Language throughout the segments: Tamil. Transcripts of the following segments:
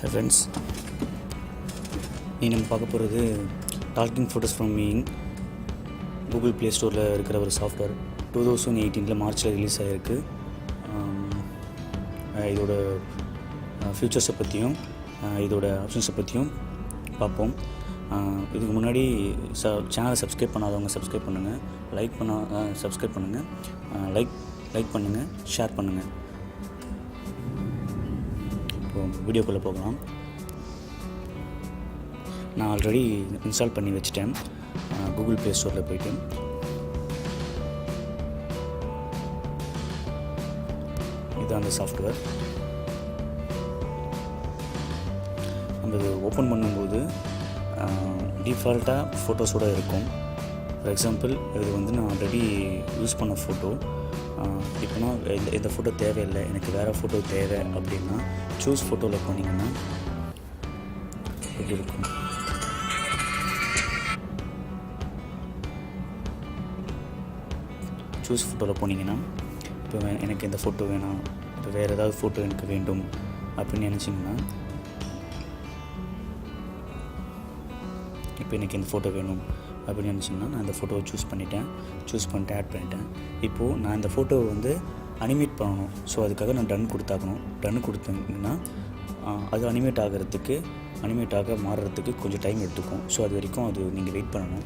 Hi friends, நம்ம பார்க்க போகிறது டாக்கிங் ஃபோட்டோஸ் ஃப்ரம் மீயிங். கூகுள் ப்ளே ஸ்டோரில் இருக்கிற ஒரு சாஃப்ட்வேர் 2018 மார்ச்சில் ரிலீஸ் ஆகிருக்கு. இதோட ஃபியூச்சர்ஸை பற்றியும் இதோட ஆப்ஷன்ஸை பற்றியும் பார்ப்போம். இதுக்கு முன்னாடி சேனலை சப்ஸ்கிரைப் பண்ணாதவங்க சப்ஸ்கிரைப் பண்ணுங்கள், சப்ஸ்கிரைப் பண்ணுங்கள், லைக் பண்ணுங்கள், ஷேர் பண்ணுங்கள். இப்போது வீடியோக்குள்ளே போகலாம். நான் ஆல்ரெடி இன்ஸ்டால் பண்ணி வச்சுட்டேன். கூகுள் ப்ளே ஸ்டோரில் போய்ட்டு இதுதான் அந்த சாஃப்ட்வேர். நம்ம இது ஓப்பன் பண்ணும்போது டிஃபால்ட்டாக ஃபோட்டோஸோடு இருக்கும். ஃபார் எக்ஸாம்பிள் இது நான் ஆல்ரெடி யூஸ் பண்ண ஃபோட்டோ. இப்போனா இந்த ஃபோட்டோ தேவையில்லை, எனக்கு வேறு ஃபோட்டோ தேவை அப்படின்னா சூஸ் ஃபோட்டோவில் போனீங்கன்னா எப்படி இருக்கும். சூஸ் ஃபோட்டோவில் போனீங்கன்னா இப்போ எனக்கு இந்த ஃபோட்டோ வேணாம், இப்போ வேறு ஏதாவது ஃபோட்டோ எனக்கு வேண்டும் அப்படின்னு நினச்சிங்கன்னா, இப்போ எனக்கு இந்த ஃபோட்டோ வேணும் அப்படின்னு நினச்சிங்கன்னா நான் இந்த ஃபோட்டோவை சூஸ் பண்ணிவிட்டு ஆட் பண்ணிட்டேன். இப்போது நான் இந்த ஃபோட்டோவை அனிமேட் பண்ணணும். ஸோ அதுக்காக நான் டன் கொடுத்தீங்கன்னா அது அனிமேட் ஆக மாறுறதுக்கு கொஞ்சம் டைம் எடுத்துக்கும். ஸோ அது வரைக்கும் அது நீங்கள் வெயிட் பண்ணணும்.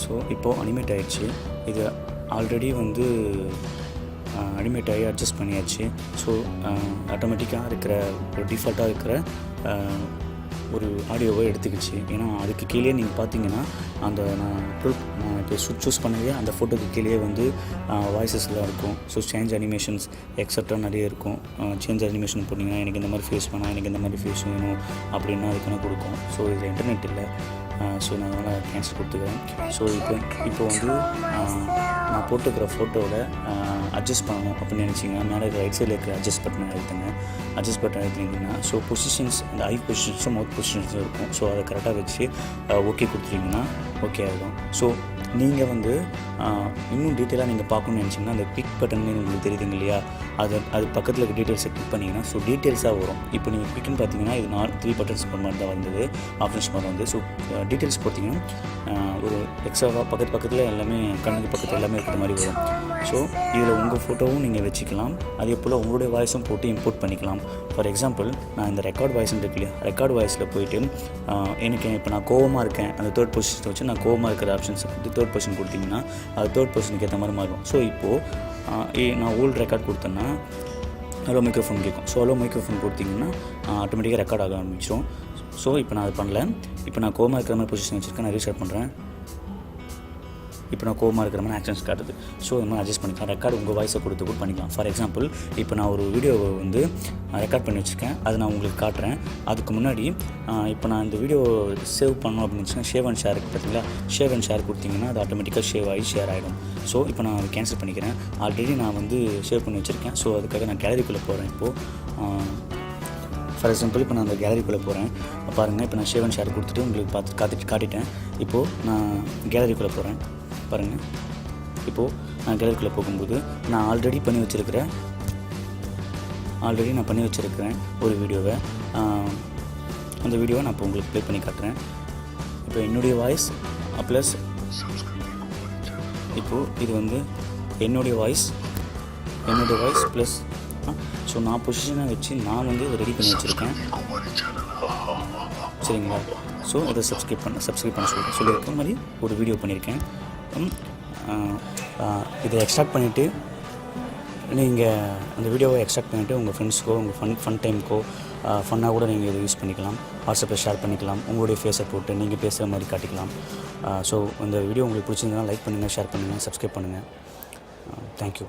ஸோ இப்போது அனிமேட் ஆகிடுச்சு. இது ஆல்ரெடி அனிமேட் ஆகி அட்ஜஸ்ட் பண்ணியாச்சு. ஸோ ஆட்டோமேட்டிக்காக இருக்கிற ஒரு டிஃபால்ட்டாக இருக்கிற ஒரு ஆடியோவை எடுத்துக்கிச்சு. ஏன்னா அதுக்கு கீழே நீங்கள் பார்த்தீங்கன்னா நான் இப்போ சூஸ் பண்ணவே அந்த ஃபோட்டோக்கு கீழே வாய்ஸஸ்லாம் இருக்கும். ஸோ சேஞ்ச் அனிமேஷன்ஸ் எக்ஸட்ரா நிறைய இருக்கும். சேஞ்ச் அனிமேஷன் போட்டிங்கன்னா எனக்கு இந்த மாதிரி ஃபேஸ் வேணாம், எனக்கு இந்த மாதிரி ஃபேஸ் வேணும் அப்படின்னா அதுக்கான கொடுக்கும். ஸோ இதில் இன்டர்நெட் இல்லை. ஸோ நான் அதனால் கேன்சல் கொடுத்துக்கிறேன். ஸோ இப்போ நான் போட்டுக்கிற ஃபோட்டோவில் அட்ஜஸ்ட் பண்ணணும் அப்படின்னு நினச்சிங்கன்னா மேலே ரைட் சைடில் இருக்கிற அட்ஜஸ்ட் பட்டன் அழுத்தினீங்கன்னா ஸோ பொசிஷன்ஸ், அந்த ஐ பொசிஷன்ஸும் மவுத் பொசிஷன்ஸும் இருக்கும். ஸோ அதை கரெக்டாக வச்சு ஓகே கொடுத்துட்டிங்கன்னா ஓகே ஆகிடும். ஸோ நீங்கள் இன்னும் டீட்டெயிலாக நீங்கள் பார்க்கணுன்னு நினச்சிங்கன்னா அந்த பிக் பட்டன் உங்களுக்கு தெரியுதுங்க இல்லையா, அது பக்கத்தில் இருக்க டீட்டெயில்ஸை கிளிக் பண்ணிங்கன்னா ஸோ டீட்டெயில்ஸாக வரும். இப்போ நீங்கள் பிக்னு பார்த்தீங்கன்னா இது 3 பட்டன்ஸ் மாதிரி தான் வந்தது, ஆப்ஷன்ஸ் மாதிரி வந்து. ஸோ டீட்டெயில்ஸ் பார்த்தீங்கன்னா ஒரு எக்ஸ்ட்ராவாக பக்கத்தில் எல்லாமே கண்ணுக்கு பக்கத்தில் எல்லாமே இருக்கிற மாதிரி வரும். ஸோ இதில் உங்கள் ஃபோட்டோவும் நீங்கள் வச்சுக்கலாம், அதே போல் உங்களுடைய வாய்ஸும் போட்டு இம்போர்ட் பண்ணிக்கலாம். ஃபார் எக்ஸாம்பிள் நான் இந்த ரெக்கார்ட் வாய்ஸ்ன்னு இருக்கு இல்லையா, ரெக்கார்ட் வாய்ஸில் போய்ட்டு எனக்கு இப்போ நான் கோவமாக இருக்கேன், அந்த தேர்ட் பொசிஷனை வச்சு நான் கோவமாக இருக்கிற ஆப்ஷன்ஸை கொடுத்து தேர்ட் பொசிஷன் கொடுத்தீங்கன்னா அது தேர்ட் பொசிஷனுக்கு ஏற்ற மாதிரி மாறும். ஸோ இப்போது நான் ஓல்டு ரெக்கார்ட் கொடுத்தேன்னா ஹலோ மைக்ரோஃபோன் கேட்கும். ஸோ ஹலோ மைக்ரோஃபோன் கொடுத்தீங்கன்னா ஆட்டோமேட்டிக்காக ரெக்கார்ட் ஆக ஆரம்பிச்சிடும். ஸோ இப்போ நான் அது பண்ணல. இப்போ நான் கோவமாக இருக்கிற மாதிரி பொசிஷன் வச்சுருக்கேன், நான் ரீஸ்டார்ட் பண்ணுறேன். இப்போ நான் கோவமாக இருக்கிற மாதிரி ஆக்ஷன்ஸ் காட்டுது. ஸோ இந்த மாதிரி அட்ஜஸ்ட் பண்ணிக்கலாம். ரெக்கார்டு உங்கள் வாய்ஸை கொடுத்து கூட பண்ணிக்கலாம். ஃபார் எக்ஸாம்பிள் இப்போ நான் ஒரு வீடியோவை ரெக்கார்ட் பண்ணி வச்சுருக்கேன், அதை நான் உங்களுக்கு காட்டுறேன். அதுக்கு முன்னாடி இப்போ நான் இந்த வீடியோ சேவ் பண்ணணும் அப்படின்னு வச்சுன்னா ஷேவ் அண்ட் ஷேருக்கு பார்த்தீங்களா, ஷேவ் அண்ட் ஷேர் கொடுத்தீங்கன்னா அது ஆட்டோமேட்டிக்காக ஷேர் ஆகிடும். ஸோ இப்போ நான் அதை கேன்சல் பண்ணிக்கிறேன். ஆல்ரெடி நான் ஷேவ் பண்ணி வச்சுருக்கேன். ஸோ அதுக்காக நான் கேலரிக்குள்ளே போகிறேன். இப்போது ஃபார் எக்ஸாம்பிள் இப்போ நான் அந்த கேலரிக்குள்ளே போகிறேன். பாருங்கள், இப்போ நான் ஷேவ் அண்ட் ஷேர் கொடுத்துட்டு உங்களுக்கு காட்டிட்டேன். இப்போது நான் கேலரிக்குள்ளே போகிறேன். பாருங்கள், இப்போது நான் கேலரிக்குள்ளே போகும்போது நான் ஆல்ரெடி பண்ணி வச்சுருக்கிறேன் ஒரு வீடியோவை, அந்த வீடியோவை நான் இப்போ உங்களுக்கு ப்ளே பண்ணி காட்டுறேன். இப்போ என்னுடைய வாய்ஸ் ப்ளஸ் இப்போது இது என்னுடைய வாய்ஸ் ப்ளஸ் ஸோ நான் பொசிஷனை வச்சு நான் இதை ரெடி பண்ணி வச்சுருக்கேன். சரிங்களா? ஸோ இதை சப்ஸ்கிரைப் பண்ண சொல்லியிருக்க மாதிரி ஒரு வீடியோ பண்ணியிருக்கேன். இதை எக்ஸ்ட்ராக்ட் பண்ணிவிட்டு நீங்கள் அந்த வீடியோவை எக்ஸ்ட்ராக்ட் பண்ணிவிட்டு உங்கள் ஃப்ரெண்ட்ஸ்க்கோ உங்கள் ஃபன் டைமுக்கோ ஃபன்னாக கூட நீங்கள் இதை யூஸ் பண்ணிக்கலாம். வாட்ஸ்அப்பில் ஷேர் பண்ணிக்கலாம். உங்களுடைய ஃபேஸை போட்டு நீங்கள் பேசுகிற மாதிரி காட்டிக்கலாம். ஸோ இந்த வீடியோ உங்களுக்கு பிடிச்சிருந்ததுன்னா லைக் பண்ணுங்கள், ஷேர் பண்ணுங்கள், சப்ஸ்கிரைப் பண்ணுங்கள். தேங்க்யூ.